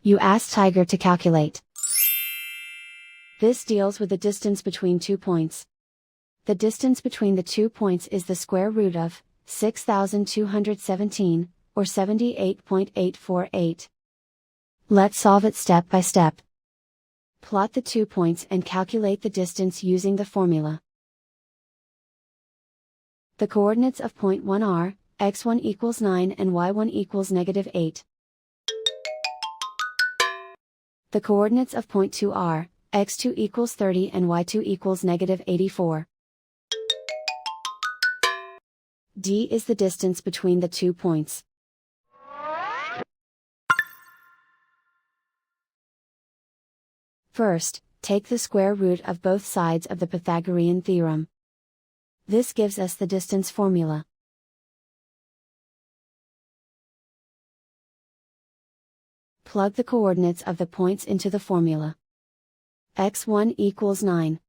You ask Tiger to calculate. This deals with the distance between 2 points. The distance between the 2 points is the square root of 6,217, or 78.848. Let's solve it step by step. Plot the 2 points and calculate the distance using the formula. The coordinates of point 1 are, x1 equals 9 and y1 equals -8. The coordinates of point 2 are, x2 equals 30 and y2 equals -84. D is the distance between the 2 points. First, take the square root of both sides of the Pythagorean theorem. This gives us the distance formula. Plug the coordinates of the points into the formula. x1 equals 9.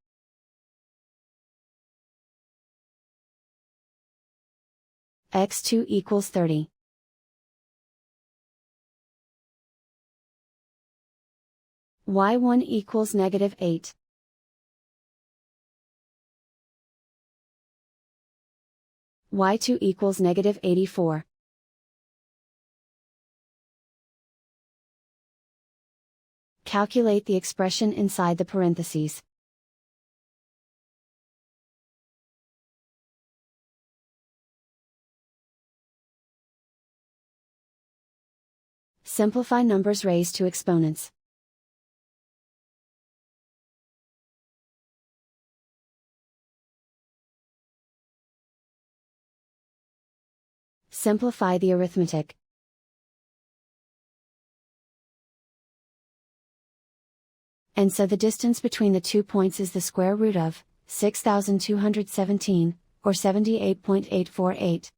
x2 equals 30. y1 equals -8. y2 equals -84. Calculate the expression inside the parentheses. Simplify numbers raised to exponents. Simplify the arithmetic. And so the distance between the 2 points is the square root of 6,217, or 78.848.